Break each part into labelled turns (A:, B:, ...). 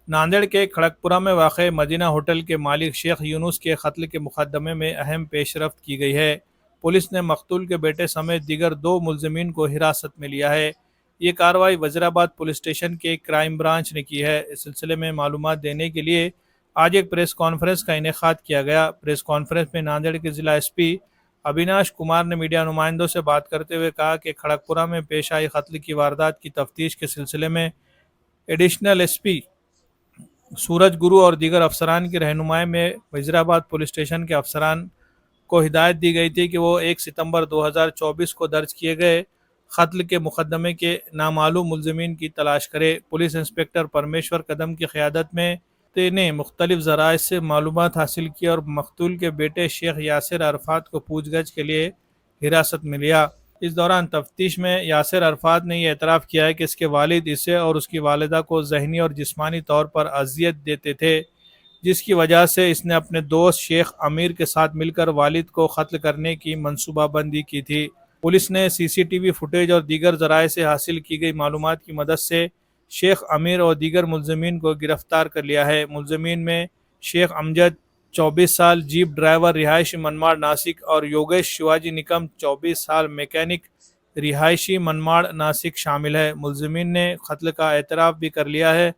A: नांदेड़ के खड़गपुरा में वाक़ मदीना होटल के मालिक शेख यूनुस के कत्ल के मुकदमे में अहम पेशरफ्त की गई है। पुलिस ने मकतूल के बेटे समेत दीगर 2 मुलजमीन को हिरासत में लिया है। ये कार्रवाई वजीराबाद पुलिस स्टेशन के क्राइम ब्रांच ने की है। इस सिलसिले में मालूमात देने के लिए आज एक प्रेस कॉन्फ्रेंस का इनेकाद किया गया। प्रेस कॉन्फ्रेंस में नांदेड़ के जिला एसपी अविनाश कुमार ने मीडिया नुमाइंदों से बात करते हुए कहा कि खड़गपुरा में पेश आई कत्ल की वारदात की तफ्तीश के सिलसिले में एडिशनल एसपी सूरज गुरु और दीगर अफसरान की रहनुमाई में वजीराबाद पुलिस स्टेशन के अफसरान को हिदायत दी गई थी कि वो 1 सितंबर 2024 को दर्ज किए गए कत्ल के मुकदमे के नामालूम मुलजमीन की तलाश करे। पुलिस इंस्पेक्टर परमेश्वर कदम की क़यादत में ने मुख्तलिफ ज़राए से मालूमात हासिल की और मकतूल के बेटे शेख यासिर अरफात को पूछगछ के लिए हिरासत में लिया। इस दौरान तफ्तीश में यासिर अरफात ने यह एतराफ़ किया है कि इसके वालिद इसे और उसकी वालिदा को ज़हनी और जिस्मानी तौर पर अजियत देते थे, जिसकी वजह से इसने अपने दोस्त शेख अमीर के साथ मिलकर वालिद को कत्ल करने की मंसूबाबंदी की थी। पुलिस ने सीसीटीवी फुटेज और दीगर ज़राए से हासिल की गई मालूमात की मदद से शेख अमीर और दीगर मुलजमीन को गिरफ्तार कर लिया है। मुलजमीन में शेख अमजद 24 साल जीप ड्राइवर रिहायशी मनमाड़ नासिक और योगेश शिवाजी निकम 24 साल मैकेनिक रिहायशी मनमाड़ नासिक शामिल है। मुलजमीन ने कत्ल का एतराफ़ भी कर लिया है।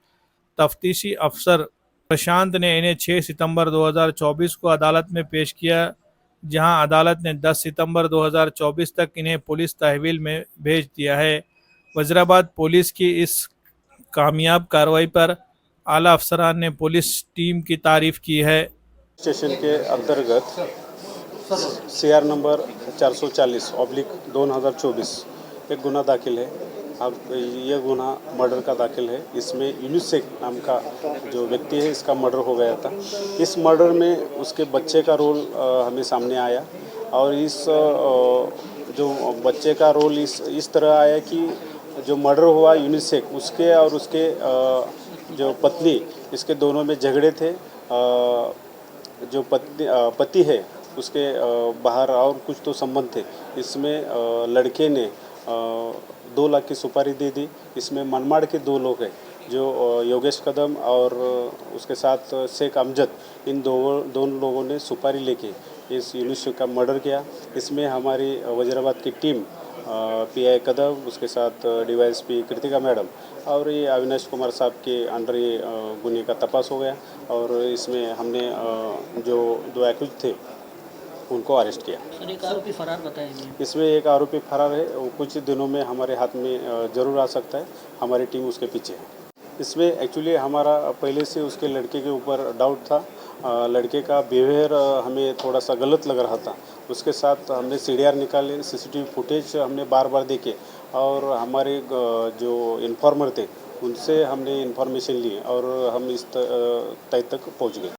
A: तफ्तीशी अफसर प्रशांत ने इन्हें 6 सितंबर 2024 को अदालत में पेश किया, जहां अदालत ने 10 सितंबर 2024 तक इन्हें पुलिस तहवील में भेज दिया है। वजीराबाद पुलिस की इस कामयाब कार्रवाई पर आला अफसरान ने पुलिस टीम की तारीफ की है।
B: स्टेशन के अंतर्गत सीआर नंबर 440/2024 एक गुना दाखिल है। अब यह गुना मर्डर का दाखिल है। इसमें यूनुस नाम का जो व्यक्ति है, इसका मर्डर हो गया था। इस मर्डर में उसके बच्चे का रोल हमें सामने आया और इस जो बच्चे का रोल इस तरह आया कि जो मर्डर हुआ यूनुस उसके और उसके जो पत्नी, इसके दोनों में झगड़े थे। जो पति है उसके बाहर और कुछ तो संबंध थे। इसमें लड़के ने 2 लाख की सुपारी दे दी। इसमें मनमाड़ के 2 लोग हैं, जो योगेश कदम और उसके साथ शेख अमजद, इन दोनों लोगों ने सुपारी लेके इस यूनुस का मर्डर किया। इसमें हमारी वजीराबाद की टीम पीआई कदम, उसके साथ डीवाईएसपी कृतिका मैडम और ये अविनाश कुमार साहब के अंडर ये गुने का तपास हो गया और इसमें हमने जो 2 एक्यूज थे उनको अरेस्ट किया।
C: सर, एक आरोपी फरार बताएंगे?
B: इसमें एक आरोपी फरार है, वो कुछ दिनों में हमारे हाथ में ज़रूर आ सकता है। हमारी टीम उसके पीछे है। इसमें एक्चुअली हमारा पहले से उसके लड़के के ऊपर डाउट था। लड़के का बिहेवियर हमें थोड़ा सा गलत लग रहा था। उसके साथ हमने सीडीआर निकाले, सीसीटीवी फुटेज हमने बार बार देखे और हमारे जो इन्फॉर्मर थे उनसे हमने इन्फॉर्मेशन ली और हम इस तय तक पहुंच गए।